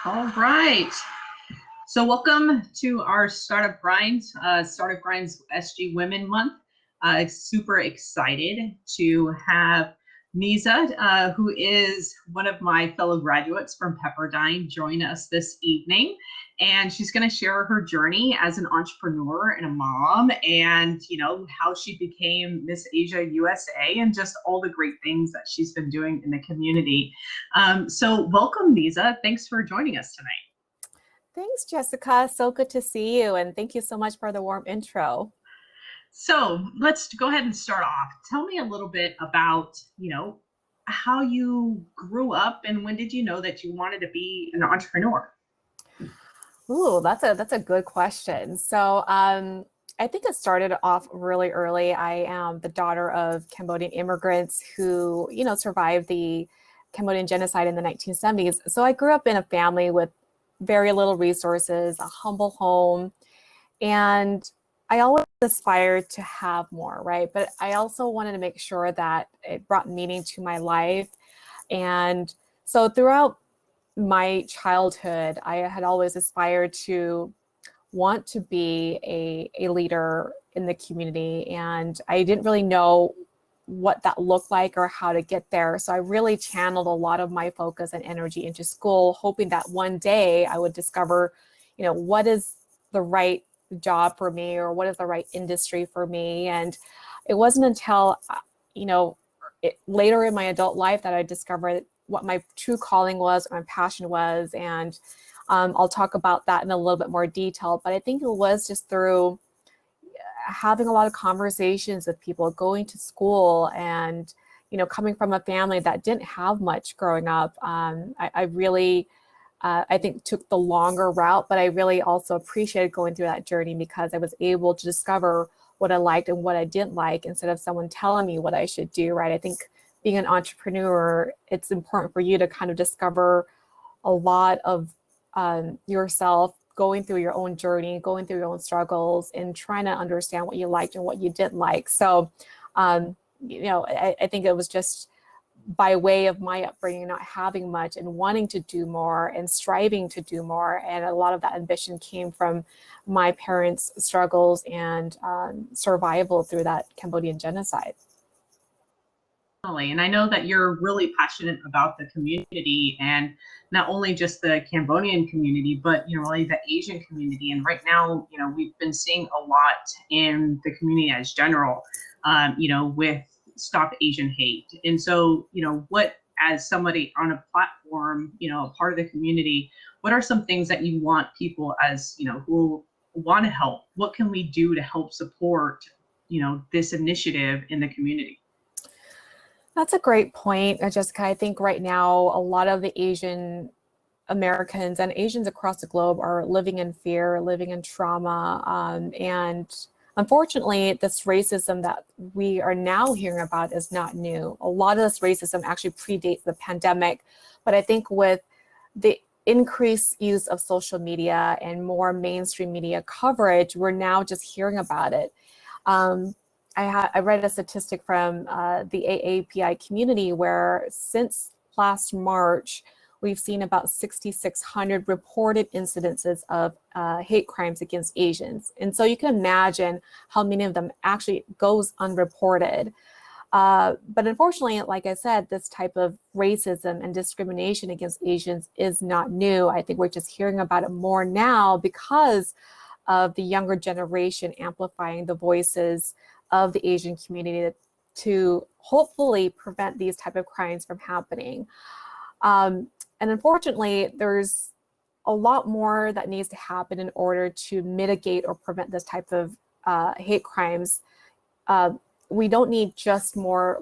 All right. So welcome to our Startup Grinds, Startup Grinds SG Women Month. Super excited to have Niza, who is one of my fellow graduates from Pepperdine, join us this evening. And she's going to share her journey as an entrepreneur and a mom, and how she became Miss Asia USA, and just all the great things that she's been doing in the community. So welcome, Niza. Thanks for joining us tonight. Thanks, Jessica. So good to see you. And thank you so much for the warm intro. So let's go ahead and start off. Tell me a little bit about, how you grew up and when did you know that you wanted to be an entrepreneur? Ooh, that's a good question. So I think it started off really early. I am the daughter of Cambodian immigrants who, survived the Cambodian genocide in the 1970s. So I grew up in a family with very little resources, a humble home, and I always aspired to have more, right? But I also wanted to make sure that it brought meaning to my life. And so throughout my childhood, I had always aspired to want to be a leader in the community. And I didn't really know what that looked like or how to get there. So I really channeled a lot of my focus and energy into school, hoping that one day I would discover, what is the right job for me or what is the right industry for me. And it wasn't until, later in my adult life that I discovered what my true calling was, what my passion was. And I'll talk about that in a little bit more detail. But I think it was just through having a lot of conversations with people, going to school, and coming from a family that didn't have much growing up. I really, I think, took the longer route, but I really also appreciated going through that journey because I was able to discover what I liked and what I didn't like instead of someone telling me what I should do, right? I think being an entrepreneur, it's important for you to kind of discover a lot of yourself, going through your own journey, going through your own struggles, and trying to understand what you liked and what you didn't like. So, I think it was just by way of my upbringing, not having much and wanting to do more and striving to do more. And a lot of that ambition came from my parents' struggles and survival through that Cambodian genocide. And I know that you're really passionate about the community, and not only just the Cambodian community, but really the Asian community. And right now, we've been seeing a lot in the community as general, with Stop Asian Hate. And so, what, as somebody on a platform, a part of the community, what are some things that you want people, as who want to help? What can we do to help support, this initiative in the community? That's a great point, Jessica. I think right now a lot of the Asian Americans and Asians across the globe are living in fear, living in trauma. And unfortunately, this racism that we are now hearing about is not new. A lot of this racism actually predates the pandemic. But I think with the increased use of social media and more mainstream media coverage, we're now just hearing about it. I read a statistic from the AAPI community where since last March, we've seen about 6,600 reported incidences of hate crimes against Asians. And so you can imagine how many of them actually goes unreported. But unfortunately, like I said, this type of racism and discrimination against Asians is not new. I think we're just hearing about it more now because of the younger generation amplifying the voices of the Asian community to hopefully prevent these type of crimes from happening. And unfortunately, there's a lot more that needs to happen in order to mitigate or prevent this type of hate crimes. We don't need just more,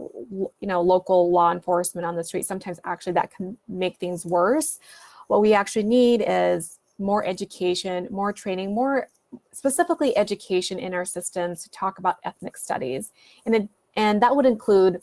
local law enforcement on the street. Sometimes actually that can make things worse. What we actually need is more education, more training, more specifically education in our systems to talk about ethnic studies. And that would include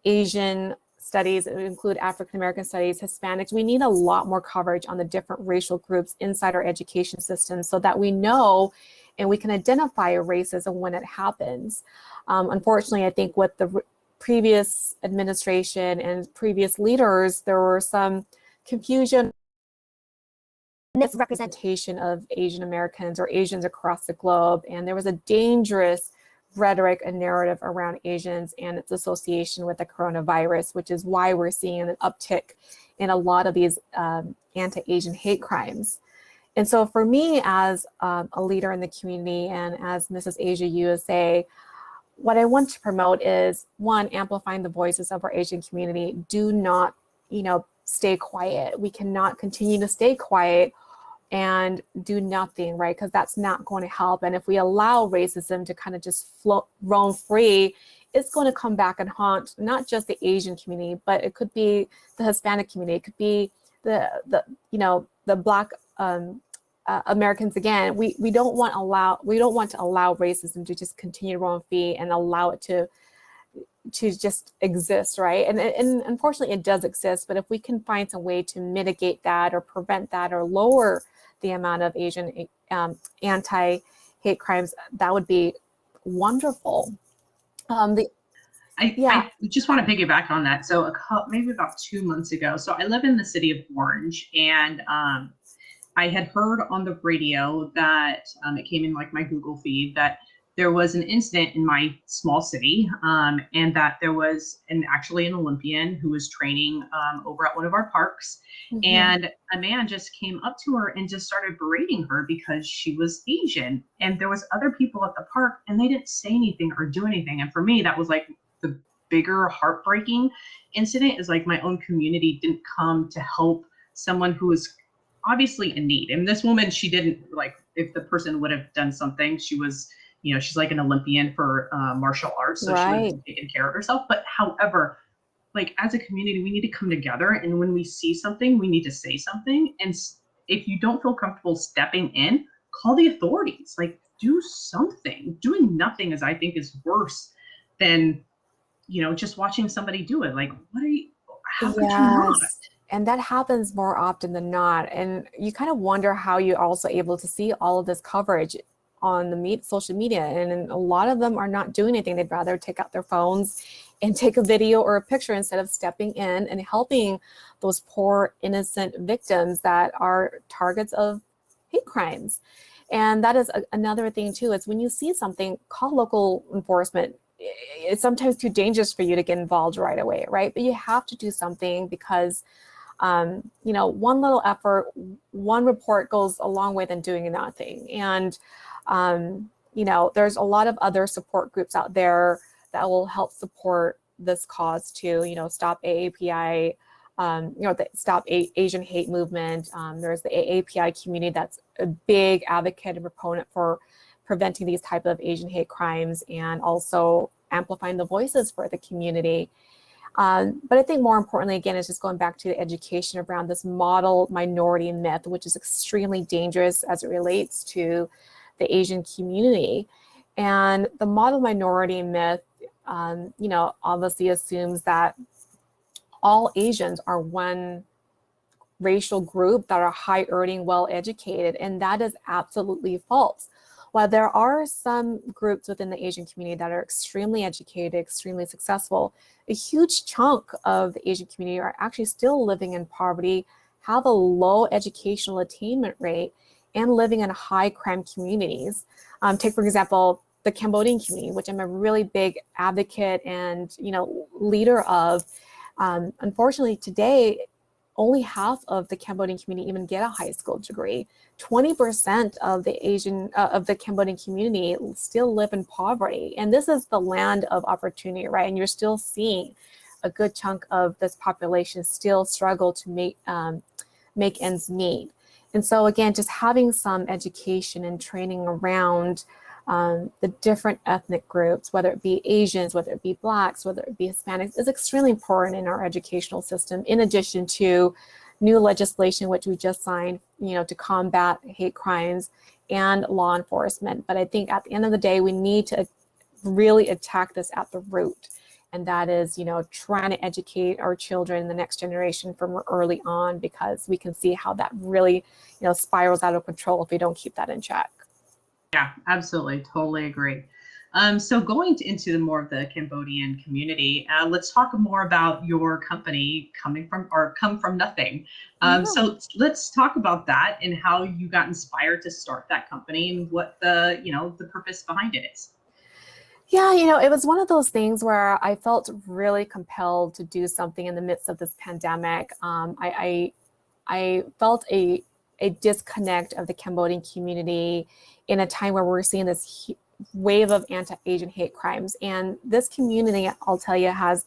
Asian studies, it would include African American studies, Hispanics. We need a lot more coverage on the different racial groups inside our education system so that we know and we can identify racism when it happens. Unfortunately, I think with the previous administration and previous leaders, there were some confusion misrepresentation of Asian Americans or Asians across the globe. And there was a dangerous rhetoric and narrative around Asians and its association with the coronavirus, which is why we're seeing an uptick in a lot of these anti-Asian hate crimes. And so for me, as a leader in the community and as Mrs. Asia USA, what I want to promote is, one, amplifying the voices of our Asian community. Do not, stay quiet. We cannot continue to stay quiet and do nothing, right? Because that's not going to help. And if we allow racism to kind of just roam free, it's going to come back and haunt not just the Asian community, but it could be the Hispanic community. It could be the Black Americans. Again, we don't want to allow racism to just continue to roam free and allow it to just exist, right? And unfortunately, it does exist. But if we can find some way to mitigate that or prevent that or lower the amount of Asian anti-hate crimes, that would be wonderful. I just want to piggyback on that. So maybe about 2 months ago, so I live in the city of Orange, and I had heard on the radio that it came in like my Google feed that there was an incident in my small city, and that there was actually an Olympian who was training over at one of our parks. Mm-hmm. And a man just came up to her and just started berating her because she was Asian. And there was other people at the park and they didn't say anything or do anything. And for me, that was like the bigger heartbreaking incident, is like my own community didn't come to help someone who was obviously in need. And this woman, she didn't, like, if the person would have done something, she was, she's like an Olympian for martial arts, so right. She would have taken care of herself. But however, like, as a community, we need to come together. And when we see something, we need to say something. And if you don't feel comfortable stepping in, call the authorities. Like, do something. Doing nothing I think is worse than, just watching somebody do it. Like, how could you not? And that happens more often than not. And you kind of wonder how you're also able to see all of this coverage on the social media. And a lot of them are not doing anything. They'd rather take out their phones and take a video or a picture instead of stepping in and helping those poor innocent victims that are targets of hate crimes. And that is another thing too, is when you see something, call local enforcement. It's sometimes too dangerous for you to get involved right away, right? But you have to do something because one little effort, one report goes a long way than doing nothing. And there's a lot of other support groups out there that will help support this cause too. Stop AAPI, the Stop Asian Hate Movement. There's the AAPI community that's a big advocate and proponent for preventing these type of Asian hate crimes and also amplifying the voices for the community. But I think more importantly, again, is just going back to the education around this model minority myth, which is extremely dangerous as it relates to the Asian community. And the model minority myth, obviously assumes that all Asians are one racial group that are high earning, well educated, and that is absolutely false. While there are some groups within the Asian community that are extremely educated, extremely successful, a huge chunk of the Asian community are actually still living in poverty, have a low educational attainment rate, and living in high crime communities. Take, for example, the Cambodian community, which I'm a really big advocate and leader of. Unfortunately, today, only half of the Cambodian community even get a high school degree. 20% of the Cambodian community still live in poverty. And this is the land of opportunity, right? And you're still seeing a good chunk of this population still struggle to make ends meet. And so again, just having some education and training around the different ethnic groups, whether it be Asians, whether it be Blacks, whether it be Hispanics, is extremely important in our educational system, in addition to new legislation, which we just signed, to combat hate crimes and law enforcement. But I think at the end of the day, we need to really attack this at the root. And that is, trying to educate our children, the next generation, from early on, because we can see how that really, spirals out of control if we don't keep that in check. Yeah, absolutely. Totally agree. So going into more of the Cambodian community, let's talk more about your company come from nothing. Yeah. So let's talk about that and how you got inspired to start that company and what the purpose behind it is. Yeah, it was one of those things where I felt really compelled to do something in the midst of this pandemic. I felt a disconnect of the Cambodian community in a time where we're seeing this wave of anti-Asian hate crimes. And this community, I'll tell you, has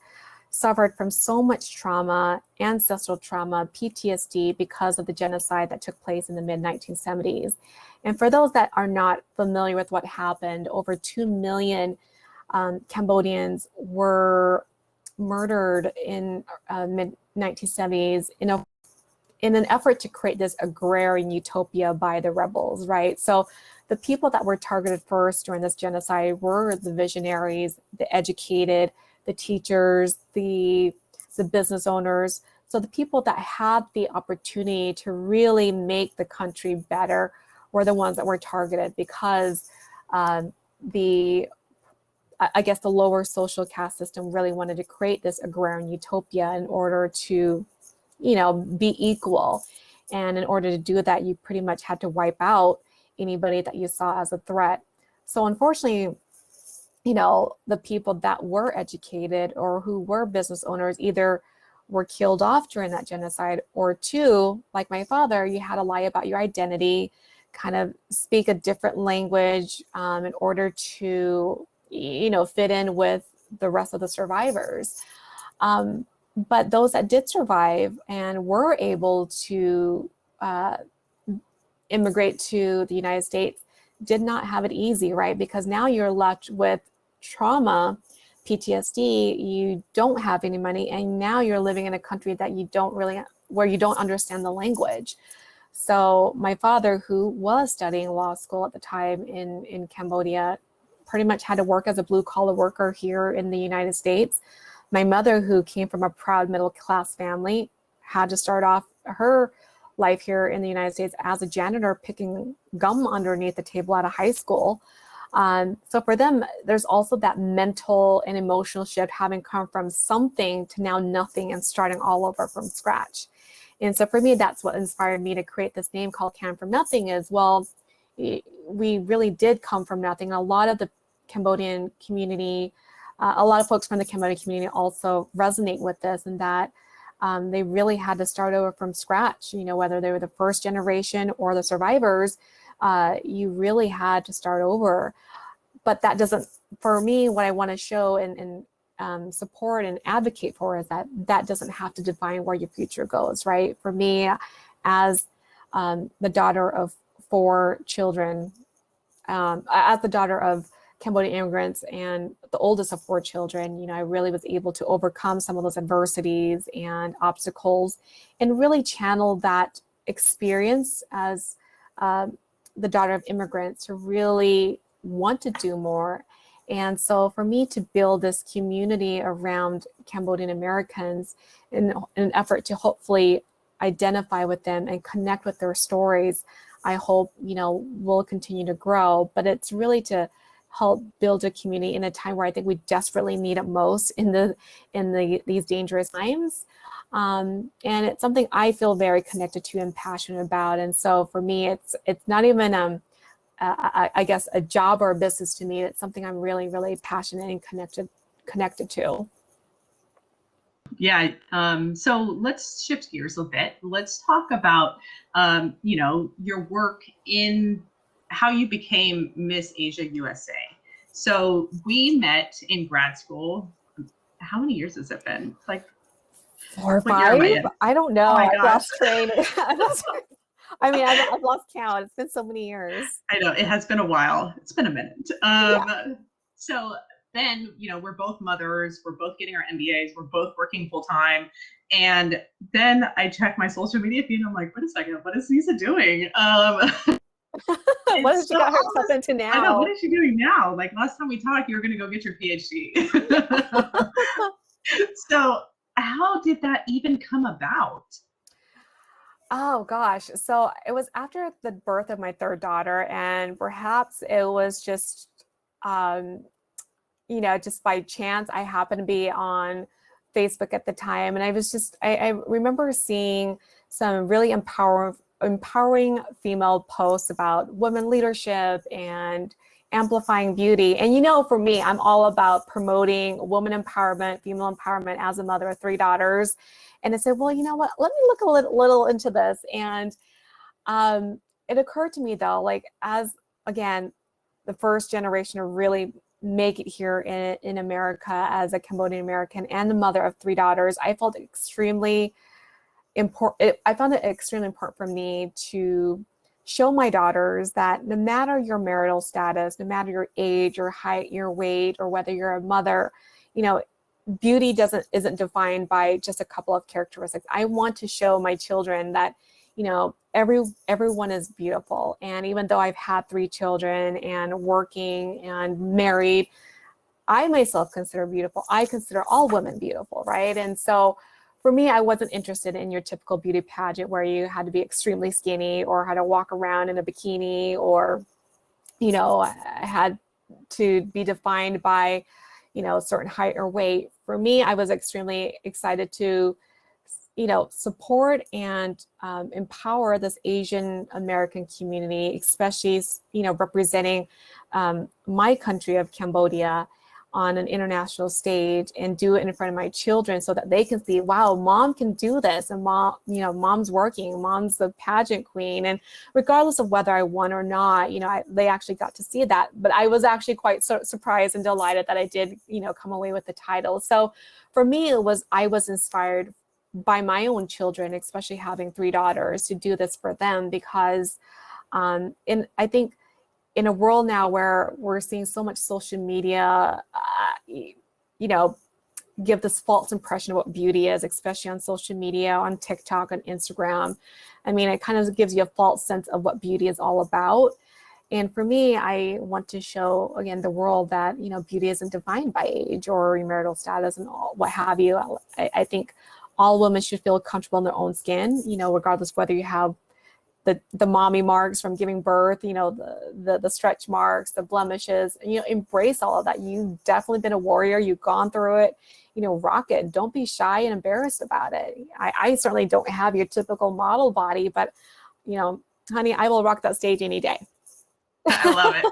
suffered from so much trauma, ancestral trauma, PTSD because of the genocide that took place in the mid-1970s. And for those that are not familiar with what happened, over 2 million Cambodians were murdered in mid-1970s in an effort to create this agrarian utopia by the rebels, right? So the people that were targeted first during this genocide were the visionaries, the educated, the teachers, the business owners. So the people that had the opportunity to really make the country better were the ones that were targeted because the I guess the lower social caste system really wanted to create this agrarian utopia in order to, be equal. And in order to do that, you pretty much had to wipe out anybody that you saw as a threat. So unfortunately, the people that were educated or who were business owners either were killed off during that genocide, or two, like my father, you had to lie about your identity, kind of speak a different language in order to fit in with the rest of the survivors. But those that did survive and were able to immigrate to the United States did not have it easy, right? Because now you're left with trauma, PTSD, you don't have any money, and now you're living in a country that where you don't understand the language. So my father, who was studying law school at the time in Cambodia, pretty much had to work as a blue collar worker here in the United States. My mother, who came from a proud middle class family, had to start off her life here in the United States as a janitor picking gum underneath the table out of high school. So for them, there's also that mental and emotional shift, having come from something to now nothing and starting all over from scratch. And so for me, that's what inspired me to create this name called Camb from Nothing. Is, well, we really did come from nothing. A lot of the Cambodian community, a lot of folks from the Cambodian community also resonate with this, and that they really had to start over from scratch. Whether they were the first generation or the survivors, you really had to start over. But that doesn't, for me, what I want to show and support and advocate for is that doesn't have to define where your future goes, right? For me, as the daughter of 4 children, as the daughter of Cambodian immigrants and the oldest of 4 children, I really was able to overcome some of those adversities and obstacles and really channel that experience as the daughter of immigrants to really want to do more. And so for me to build this community around Cambodian Americans in an effort to hopefully identify with them and connect with their stories, I hope, will continue to grow. But it's really to help build a community in a time where I think we desperately need it most in these dangerous times. And it's something I feel very connected to and passionate about. And so for me, it's not even I guess a job or a business to me. It's something I'm really, really passionate and connected to. Yeah. So let's shift gears a bit. Let's talk about, your work in how you became Miss Asia USA. So we met in grad school. How many years has it been? Like, 4 or what year am I 5? in? I don't know. Oh my I've gosh. lost train. I've lost count. It's been so many years. I know, it has been a while. It's been a minute. Yeah. So then, we're both mothers, we're both getting our MBAs, we're both working full time. And then I check my social media feed and I'm like, wait a second, what is Niza doing? What has she So got herself into I know, what now? is she doing now? Like last time we talked, you were going to go get your PhD. So how did that even come about? Oh gosh. So it was after the birth of my 3rd daughter, and perhaps it was just just by chance, I happened to be on Facebook at the time, and I was just, I remember seeing some really empowering female posts about women leadership and amplifying beauty. And for me, I'm all about promoting woman empowerment, female empowerment as a mother of 3 daughters. And I said, well, you know what? Let me look a little into this. And it occurred to me though, like as again, the first generation to really make it here in America as a Cambodian American and the mother of 3 daughters, I felt extremely important. I found it extremely important for me to show my daughters that no matter your marital status, no matter your age, your height, your weight, or whether you're a mother, beauty isn't defined by just a couple of characteristics. I want to show my children that, everyone is beautiful. And even though I've had 3 children and working and married, I myself consider beautiful. I consider all women beautiful, right? And so for me, I wasn't interested in your typical beauty pageant where you had to be extremely skinny or had to walk around in a bikini or, had to be defined by, certain height or weight. For me, I was extremely excited to, support and empower this Asian American community, especially, representing my country of Cambodia on an international stage and do it in front of my children so that they can see, wow, mom can do this. And mom's working, mom's the pageant queen. And regardless of whether I won or not, they actually got to see that. But I was actually quite surprised and delighted that I did, come away with the title. So for me, I was inspired by my own children, especially having 3 daughters, to do this for them because I think in a world now where we're seeing so much social media, give this false impression of what beauty is, especially on social media, on TikTok, on Instagram. I mean, it kind of gives you a false sense of what beauty is all about. And for me, I want to show, again, the world that, beauty isn't defined by age or your marital status and all, what have you. I think all women should feel comfortable in their own skin, regardless of whether you have the mommy marks from giving birth, the stretch marks, the blemishes, and, embrace all of that. You've definitely been a warrior. You've gone through it, rock it. Don't be shy and embarrassed about it. I certainly don't have your typical model body, but, honey, I will rock that stage any day. I love it.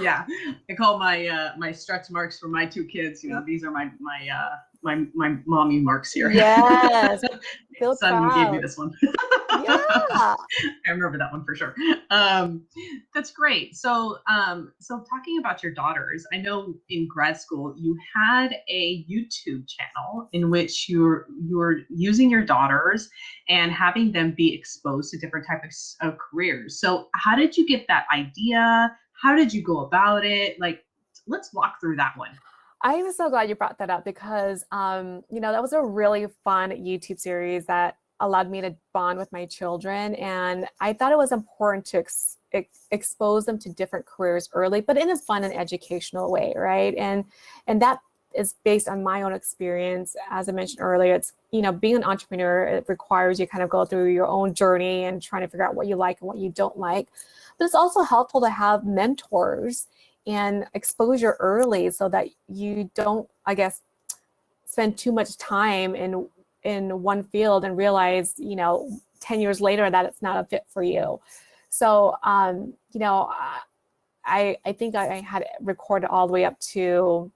Yeah, I call my stretch marks for my 2 kids. These are my mommy marks here. Yes, My son gave me this one. Yeah, I remember that one for sure. That's great. So talking about your daughters, I know in grad school you had a YouTube channel in which you were using your daughters and having them be exposed to different types of careers. So how did you get that idea? How did you go about it? Like, let's walk through that one. I am so glad you brought that up because, that was a really fun YouTube series that allowed me to bond with my children. And I thought it was important to expose them to different careers early, but in a fun and educational way, right? And that is based on my own experience. As I mentioned earlier, it's, being an entrepreneur, it requires you kind of go through your own journey and trying to figure out what you like and what you don't like. But it's also helpful to have mentors and exposure early so that you don't, I guess, spend too much time in one field and realize, 10 years later that it's not a fit for you. So, I think I had recorded all the way up to,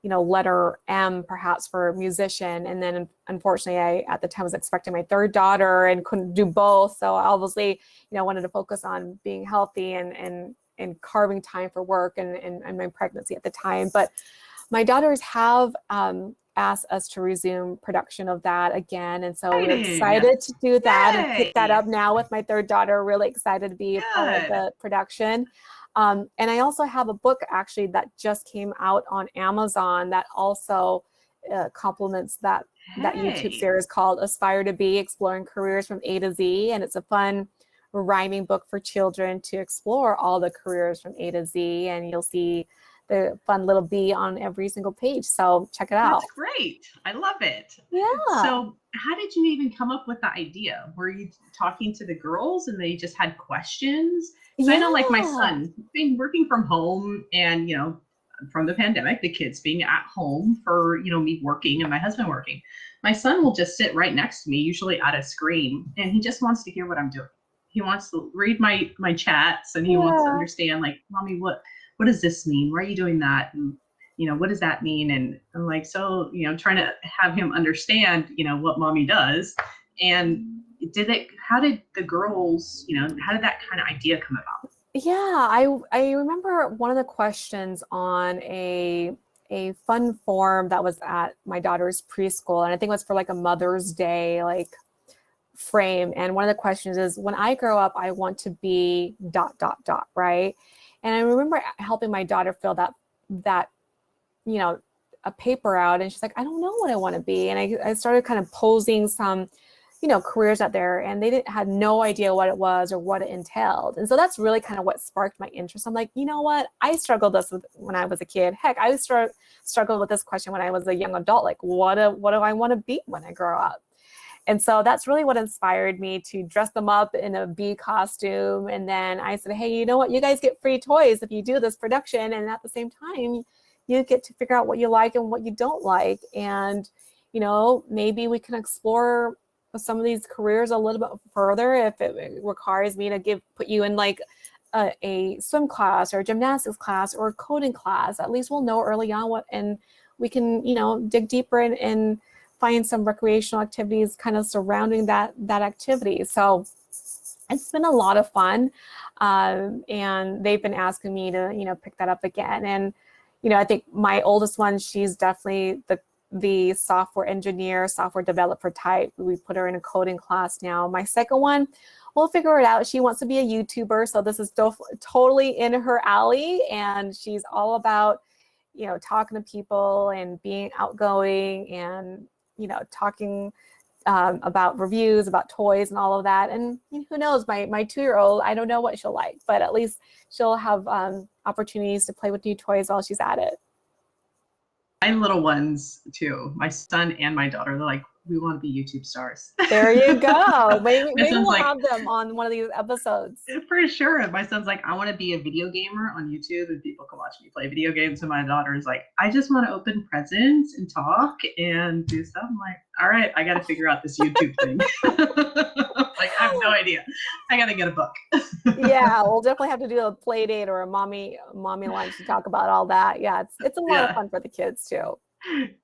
letter M perhaps for musician. And then unfortunately, I at the time was expecting my 3rd daughter and couldn't do both. So obviously, wanted to focus on being healthy and carving time for work and my pregnancy at the time. But my daughters have asked us to resume production of that again. And so we're excited to do that and pick that up now with my 3rd daughter, really excited to be a part of the production. And I also have a book actually that just came out on Amazon that also complements that YouTube series called Aspire to Be, Exploring Careers from A to Z. And it's a fun rhyming book for children to explore all the careers from A to Z. And you'll see the fun little bee on every single page. So check it out. That's great. I love it. Yeah. So how did you even come up with the idea? Were you talking to the girls and they just had questions? So I know like my son, being working from home and, from the pandemic, the kids being at home for, me working and my husband working, my son will just sit right next to me, usually at a screen, and he just wants to hear what I'm doing. He wants to read my chats, and he wants to understand, like, Mommy, what does this mean? Why are you doing that? And, what does that mean? And I'm like, so, trying to have him understand, what Mommy does. And how did the girls, how did that kind of idea come about? Yeah, I remember one of the questions on a fun form that was at my daughter's preschool, and I think it was for like a Mother's Day like frame. And one of the questions is, when I grow up, I want to be ... right? And I remember helping my daughter fill that a paper out, and she's like, I don't know what I want to be. And I started kind of posing some careers out there, and they had no idea what it was or what it entailed. And so that's really kind of what sparked my interest. I'm like, you know what? I struggled with when I was a kid. Heck, I struggled with this question when I was a young adult. Like, what do I want to be when I grow up? And so that's really what inspired me to dress them up in a bee costume. And then I said, hey, you know what? You guys get free toys if you do this production. And at the same time, you get to figure out what you like and what you don't like. And, maybe we can explore some of these careers a little bit further if it requires me to put you in like a swim class or a gymnastics class or a coding class. At least we'll know early on and we can, dig deeper and find some recreational activities kind of surrounding that activity. So it's been a lot of fun. And they've been asking me to, pick that up again. And, I think my oldest one, she's definitely the software engineer, software developer type. We put her in a coding class now. My second one, we'll figure it out. She wants to be a YouTuber. So this is totally in her alley. And she's all about, talking to people and being outgoing and, talking about reviews, about toys and all of that. And who knows, my 2-year-old, I don't know what she'll like, but at least she'll have opportunities to play with new toys while she's at it. My little ones too, my son and my daughter, they're like, we want to be YouTube stars. There you go. Maybe we'll like, have them on one of these episodes. For sure. My son's like, I want to be a video gamer on YouTube and people can watch me play video games. And my daughter is like, I just want to open presents and talk and do stuff. I'm like, all right, I got to figure out this YouTube thing. Like, I have no idea. I got to get a book. Yeah, we'll definitely have to do a play date or a mommy lunch to talk about all that. Yeah, it's a lot of fun for the kids too.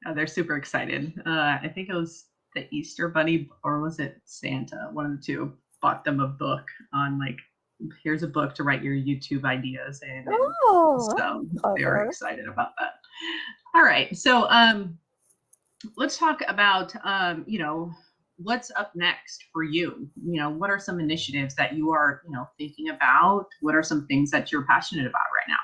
Yeah, they're super excited. I think it was the Easter Bunny, or was it Santa? One of the two bought them a book on like, here's a book to write your YouTube ideas in. So they were excited about that. All right, so let's talk about what's up next for you. What are some initiatives that you are thinking about? What are some things that you're passionate about right now?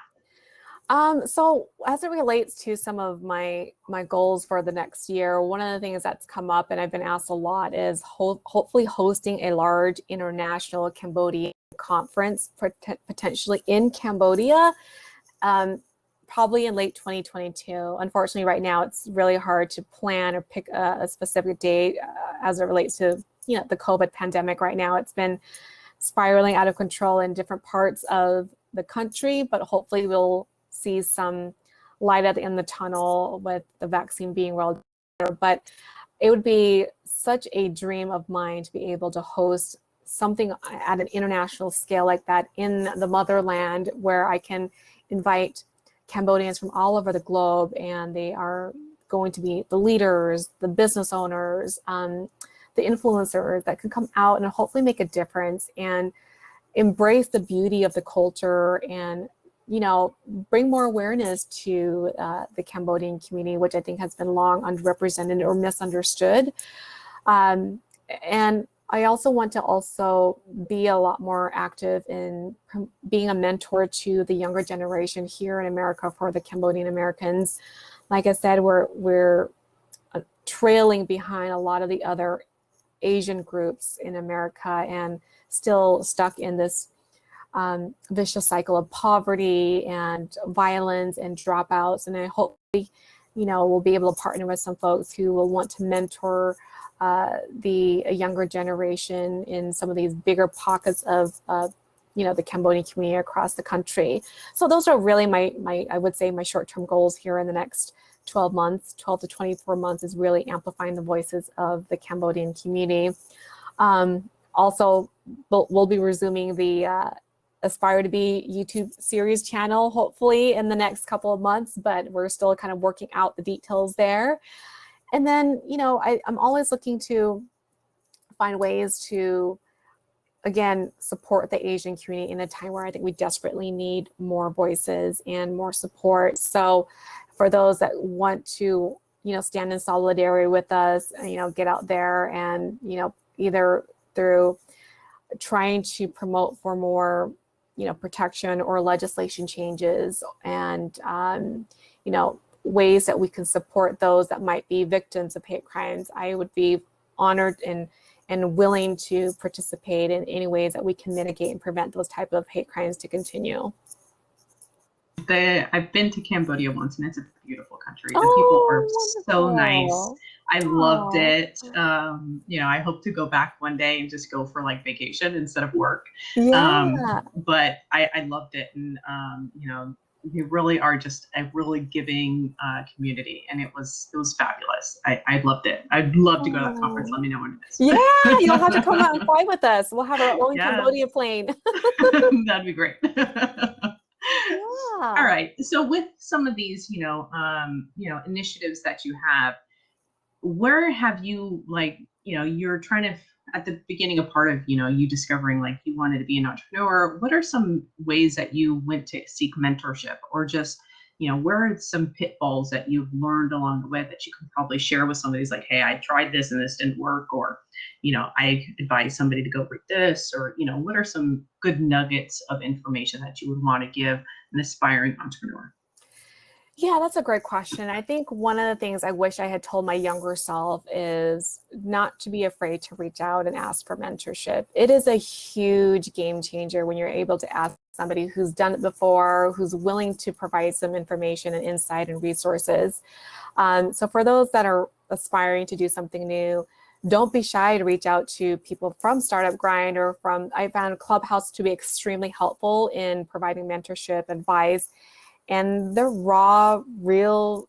So as it relates to some of my goals for the next year, one of the things that's come up and I've been asked a lot is hopefully hosting a large international Cambodian conference, potentially in Cambodia, probably in late 2022. Unfortunately, right now it's really hard to plan or pick a specific date as it relates to the COVID pandemic. Right now, it's been spiraling out of control in different parts of the country, but hopefully we'll see some light at the end of the tunnel with the vaccine being rolled out. But it would be such a dream of mine to be able to host something at an international scale like that in the motherland, where I can invite Cambodians from all over the globe, and they are going to be the leaders, the business owners, the influencers that can come out and hopefully make a difference and embrace the beauty of the culture and bring more awareness to the Cambodian community, which I think has been long underrepresented or misunderstood. And I also want to be a lot more active in being a mentor to the younger generation here in America for the Cambodian Americans. Like I said, we're trailing behind a lot of the other Asian groups in America and still stuck in this vicious cycle of poverty and violence and dropouts. And I hope we'll be able to partner with some folks who will want to mentor the younger generation in some of these bigger pockets of the Cambodian community across the country. So those are really my I would say my short-term goals here in the next 12 months, 12 to 24 months, is really amplifying the voices of the Cambodian community. Also, we'll be resuming the Aspire to Be YouTube series channel, hopefully in the next couple of months, but we're still kind of working out the details there. And then, I'm always looking to find ways to, again, support the Asian community in a time where I think we desperately need more voices and more support. So for those that want to, stand in solidarity with us, get out there and, either through trying to promote for more, protection or legislation changes, and, ways that we can support those that might be victims of hate crimes, I would be honored and willing to participate in any ways that we can mitigate and prevent those type of hate crimes to continue. I've been to Cambodia once, and it's a beautiful country. The people are so nice. I loved it. I hope to go back one day and just go for like vacation instead of work. But I loved it, and we really are just a really giving community, and it was fabulous. I loved it. I'd love to go to that conference. Let me know when it is. Yeah, you'll have to come out and fly with us. We'll have our own Cambodia plane. That'd be great. All right. So with some of these, initiatives that you have, where have you, like, you're trying to, at the beginning, a part of, you discovering like you wanted to be an entrepreneur, what are some ways that you went to seek mentorship, or just, where are some pitfalls that you've learned along the way that you can probably share with somebody who's like, hey, I tried this and this didn't work, or, I advise somebody to go read this, or, what are some good nuggets of information that you would want to give an aspiring entrepreneur? Yeah, that's a great question. I think one of the things I wish I had told my younger self is not to be afraid to reach out and ask for mentorship. It is a huge game changer when you're able to ask somebody who's done it before, who's willing to provide some information and insight and resources. So for those that are aspiring to do something new, don't be shy to reach out to people from Startup Grind or I found Clubhouse to be extremely helpful in providing mentorship, advice, and the raw, real,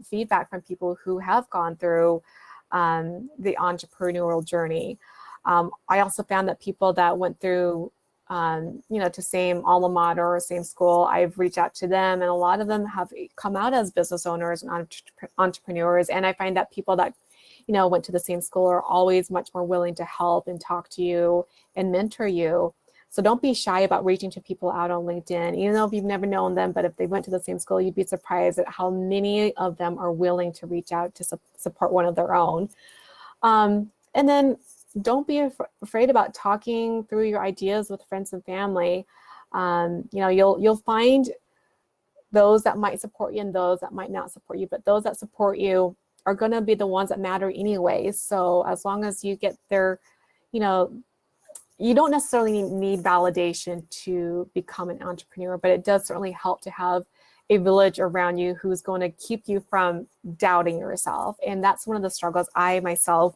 feedback from people who have gone through the entrepreneurial journey. I also found that people that went through, to same alma mater or same school, I've reached out to them, and a lot of them have come out as business owners and entrepreneurs. And I find that people that, went to the same school are always much more willing to help and talk to you and mentor you. So don't be shy about reaching to people out on LinkedIn, even though if you've never known them, but if they went to the same school, you'd be surprised at how many of them are willing to reach out to support one of their own. And then don't be afraid about talking through your ideas with friends and family. You'll find those that might support you and those that might not support you, but those that support you are going to be the ones that matter anyway. So as long as you get their, you don't necessarily need validation to become an entrepreneur, but it does certainly help to have a village around you who's going to keep you from doubting yourself. And that's one of the struggles I myself,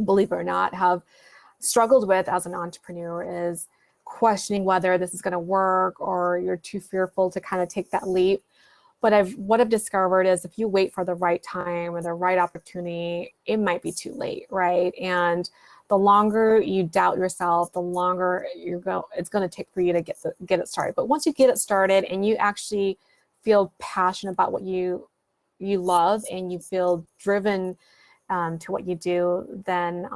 believe it or not, have struggled with as an entrepreneur, is questioning whether this is going to work, or you're too fearful to kind of take that leap. But what I've discovered is if you wait for the right time or the right opportunity, it might be too late, right? And the longer you doubt yourself, the longer it's going to take for you to get it started. But once you get it started and you actually feel passionate about what you love and you feel driven to what you do, then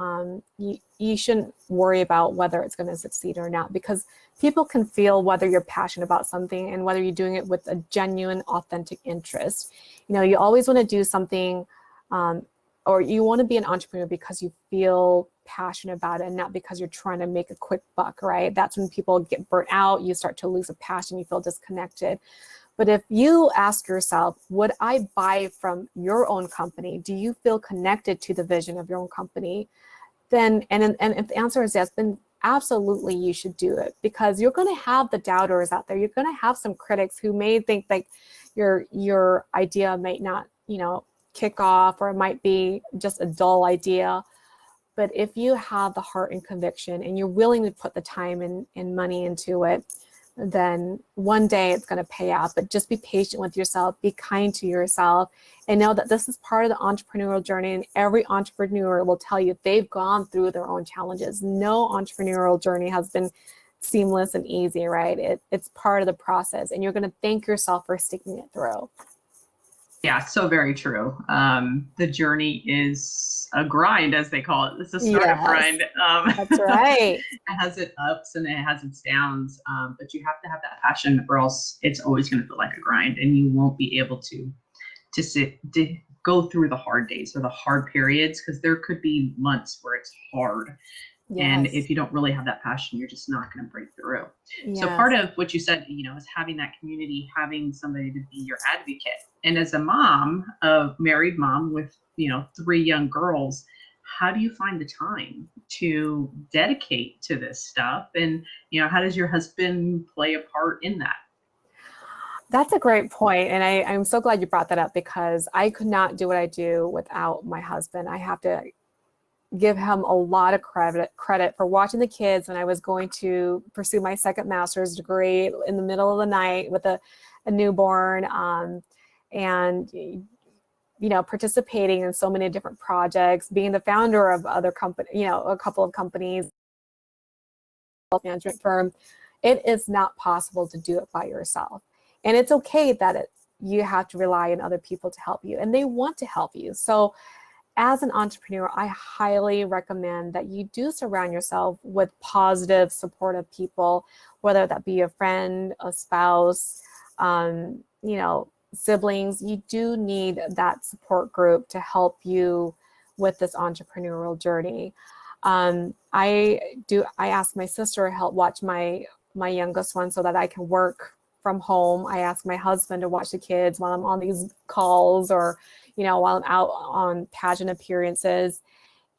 you shouldn't worry about whether it's going to succeed or not, because people can feel whether you're passionate about something and whether you're doing it with a genuine, authentic interest. You always want to do something, or you want to be an entrepreneur because you feel passionate about it and not because you're trying to make a quick buck, right? That's when people get burnt out, you start to lose a passion, you feel disconnected. But if you ask yourself, would I buy from your own company? Do you feel connected to the vision of your own company? Then, and if the answer is yes, then absolutely you should do it, because you're going to have the doubters out there. You're going to have some critics who may think like your idea might not, kick off, or it might be just a dull idea. But if you have the heart and conviction and you're willing to put the time and money into it, then one day it's going to pay out. But just be patient with yourself, be kind to yourself, and know that this is part of the entrepreneurial journey. And every entrepreneur will tell you they've gone through their own challenges. No entrepreneurial journey has been seamless and easy, right? It's part of the process, and you're going to thank yourself for sticking it through. Yeah, so very true. The journey is a grind, as they call it. It's a startup grind. That's right. It has its ups and it has its downs, but you have to have that passion, or else it's always going to feel like a grind, and you won't be able to go through the hard days or the hard periods, because there could be months where it's hard. Yes. And if you don't really have that passion, you're just not going to break through. Yes. So part of what you said, is having that community, having somebody to be your advocate. And as a mom, a married mom with, 3 young girls, how do you find the time to dedicate to this stuff? And, how does your husband play a part in that? That's a great point. And I'm so glad you brought that up, because I could not do what I do without my husband. I have to give him a lot of credit for watching the kids when I was going to pursue my second master's degree in the middle of the night with a newborn, and participating in so many different projects, being the founder of other company, a couple of companies, wealth management firm. It is not possible to do it by yourself, and it's okay that you have to rely on other people to help you, and they want to help you. So as an entrepreneur, I highly recommend that you do surround yourself with positive, supportive people, whether that be a friend, a spouse, siblings. You do need that support group to help you with this entrepreneurial journey. I ask my sister to help watch my youngest one so that I can work from home. I ask my husband to watch the kids while I'm on these calls, or while I'm out on pageant appearances,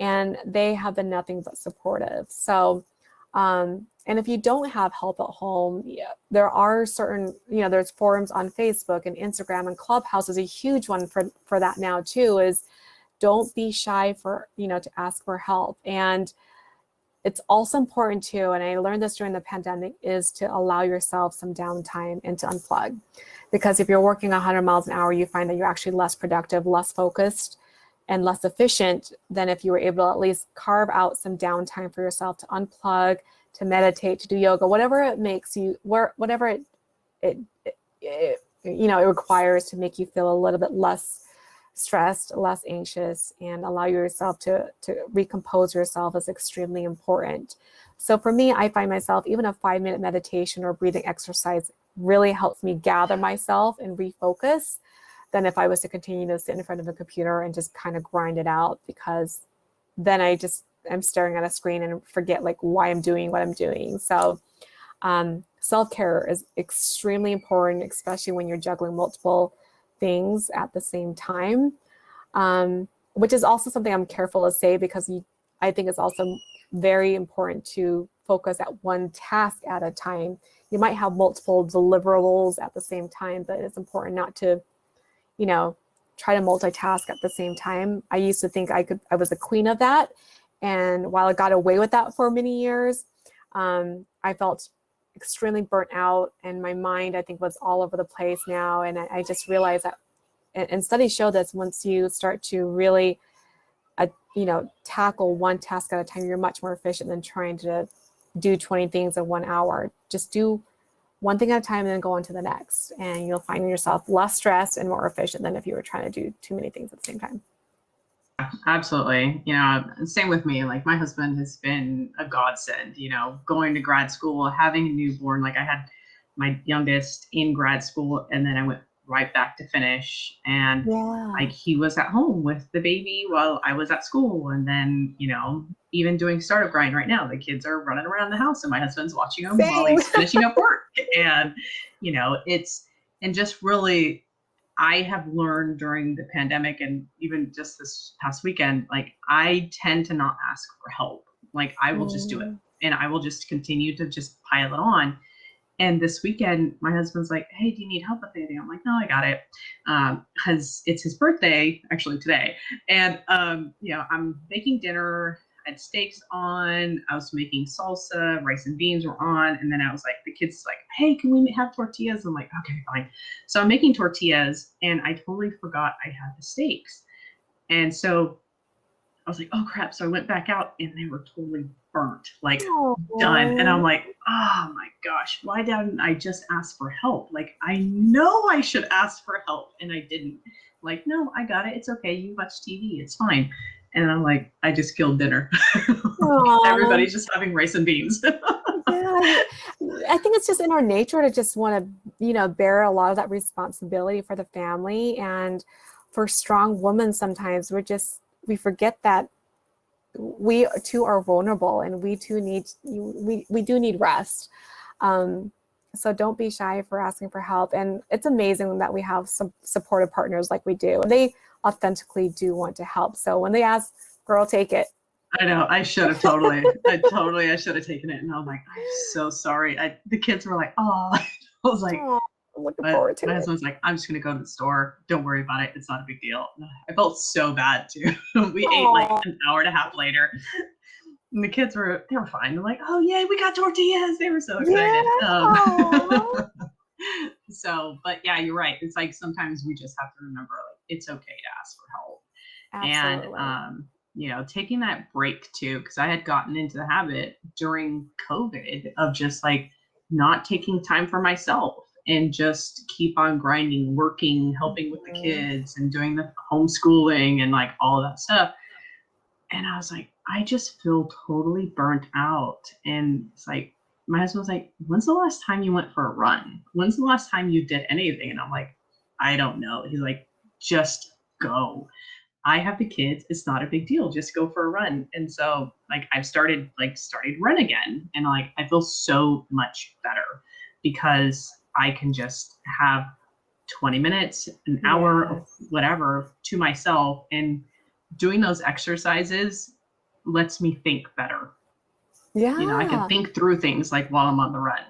and they have been nothing but supportive. So, and if you don't have help at home, there are certain, there's forums on Facebook and Instagram, and Clubhouse is a huge one for that now too, is don't be shy to ask for help. And it's also important too, and I learned this during the pandemic, is to allow yourself some downtime and to unplug. Because if you're working 100 miles an hour, you find that you're actually less productive, less focused, and less efficient than if you were able to at least carve out some downtime for yourself to unplug, to meditate, to do yoga, whatever it makes you, whatever it requires to make you feel a little bit less stressed, less anxious, and allow yourself to recompose yourself is extremely important. So for me, I find myself, even a 5-minute meditation or breathing exercise really helps me gather myself and refocus than if I was to continue to sit in front of a computer and just kind of grind it out, because then I'm staring at a screen and forget why I'm doing what I'm doing. So self-care is extremely important, especially when you're juggling multiple things at the same time, which is also something I'm careful to say, because I think it's also very important to focus at one task at a time. You might have multiple deliverables at the same time, but it's important not to, try to multitask at the same time. I used to think I was the queen of that. And while I got away with that for many years, I felt extremely burnt out, and my mind, I think, was all over the place now. And I just realized that, and studies show this, once you start to really, tackle one task at a time, you're much more efficient than trying to do 20 things in 1 hour. Just do one thing at a time and then go on to the next. And you'll find yourself less stressed and more efficient than if you were trying to do too many things at the same time. Absolutely. Same with me. My husband has been a godsend, going to grad school, having a newborn. I had my youngest in grad school, and then I went right back to finish. And he was at home with the baby while I was at school. And then, even doing startup grind right now, the kids are running around the house and my husband's watching them while he's finishing up work. And, and just really, I have learned during the pandemic, and even just this past weekend, I tend to not ask for help. I will just do it, and I will just continue to just pile it on. And this weekend, my husband's like, "Hey, do you need help with anything?" I'm like, "No, I got it." Because it's his birthday actually today. And, I'm making dinner. had steaks on, I was making salsa, rice and beans were on, and then I was like, the kids like, hey, can we have tortillas? I'm like, okay, fine. So I'm making tortillas, and I totally forgot I had the steaks. And so I was like, oh crap. So I went back out and they were totally burnt, like done. And I'm like, oh my gosh, why didn't I just ask for help? Like, I know I should ask for help and I didn't. Like, no, I got it. It's okay. You watch TV. It's fine. And I'm like, I just killed dinner. Everybody's just having rice and beans. Yeah, I think it's just in our nature to just want to, bear a lot of that responsibility for the family. And for strong women, sometimes we forget that we too are vulnerable and we too we do need rest. So don't be shy for asking for help. And it's amazing that we have some supportive partners like we do. They authentically do want to help. So when they ask, girl, take it. I know. I should have totally. I should have taken it. And I was like, I'm so sorry. The kids were like, oh. I was like, I'm looking forward to my it. husband's like, I'm just going to go to the store. Don't worry about it. It's not a big deal. I felt so bad too. We ate like an hour and a half later. And the kids were fine. They're like, oh, yay, we got tortillas. They were so excited. Yeah. So, but yeah, you're right. It's like sometimes we just have to remember, like, it's okay to ask for help. Absolutely. And, taking that break too, because I had gotten into the habit during COVID of just like not taking time for myself and just keep on grinding, working, helping with the kids and doing the homeschooling and like all of that stuff. And I was like, I just feel totally burnt out. And it's like, my husband was like, when's the last time you went for a run? When's the last time you did anything? And I'm like, I don't know. He's like, just go. I have the kids. It's not a big deal. Just go for a run. And so like I've started run again. And like, I feel so much better because I can just have 20 minutes, an hour of whatever to myself. And doing those exercises lets me think better. Yeah. I can think through things like while I'm on the run.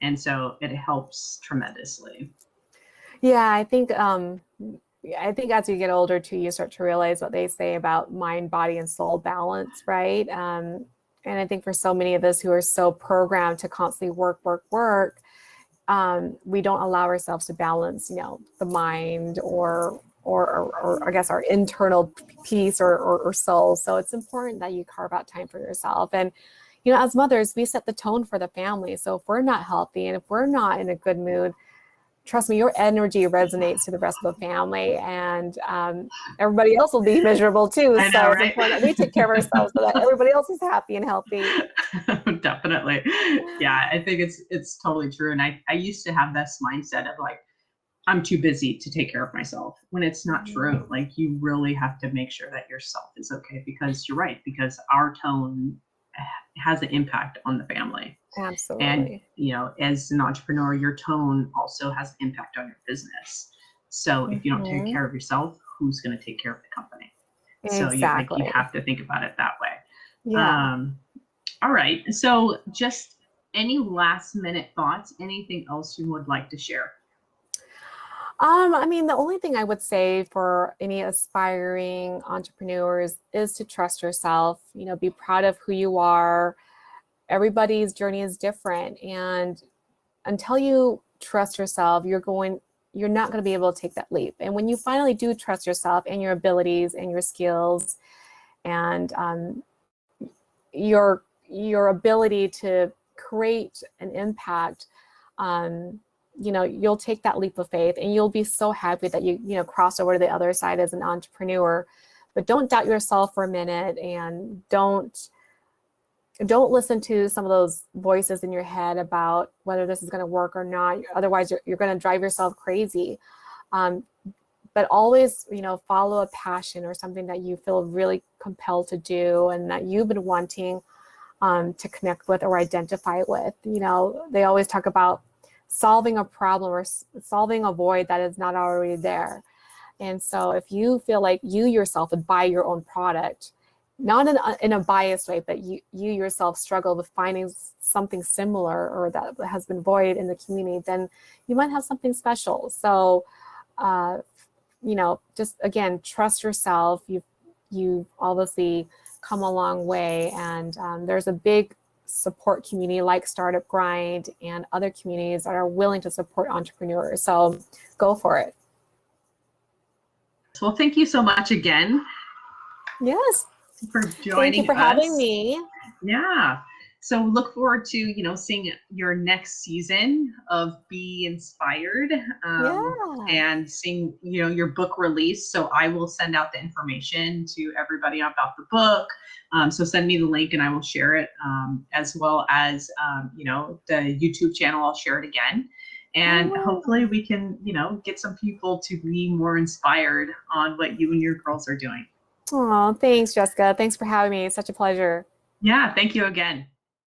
And so it helps tremendously. Yeah, I think as you get older too, you start to realize what they say about mind, body, and soul balance, right? And I think for so many of us who are so programmed to constantly work, we don't allow ourselves to balance, the mind or I guess our internal peace or soul. So it's important that you carve out time for yourself. And, as mothers, we set the tone for the family. So if we're not healthy and if we're not in a good mood, trust me, your energy resonates to the rest of the family, and everybody else will be miserable too. I know, so right? it's important that we take care of ourselves so that everybody else is happy and healthy. Definitely. Yeah, I think it's totally true. And I used to have this mindset of like, I'm too busy to take care of myself, when it's not true. Like, you really have to make sure that yourself is okay, because you're right, because our tone has an impact on the family. Absolutely. And, as an entrepreneur, your tone also has an impact on your business. So if you don't take care of yourself, who's going to take care of the company? Exactly. So you have to think about it that way. Yeah. All right. So just any last minute thoughts, anything else you would like to share? The only thing I would say for any aspiring entrepreneurs is to trust yourself, be proud of who you are. Everybody's journey is different. And until you trust yourself, you're not going to be able to take that leap. And when you finally do trust yourself and your abilities and your skills and your ability to create an impact, you'll take that leap of faith and you'll be so happy that you crossed over to the other side as an entrepreneur. But don't doubt yourself for a minute, and don't listen to some of those voices in your head about whether this is going to work or not. Otherwise, you're going to drive yourself crazy. But always, follow a passion or something that you feel really compelled to do and that you've been wanting to connect with or identify with. They always talk about solving a problem or solving a void that is not already there. And so if you feel like you yourself would buy your own product, not in a biased way, but you yourself struggle with finding something similar or that has been void in the community, then you might have something special. So, just again, trust yourself. You've obviously come a long way. And there's a big support community like Startup Grind and other communities that are willing to support entrepreneurs. So go for it. Well, thank you so much again. Yes. For joining Thank you for us. having me. Yeah. So look forward to, seeing your next season of Be Inspired, and seeing, your book release. So I will send out the information to everybody about the book. So send me the link and I will share it, as well as, the YouTube channel. I'll share it again. And hopefully we can, get some people to be more inspired on what you and your girls are doing. Oh, thanks, Jessica. Thanks for having me. It's such a pleasure. Yeah, thank you again.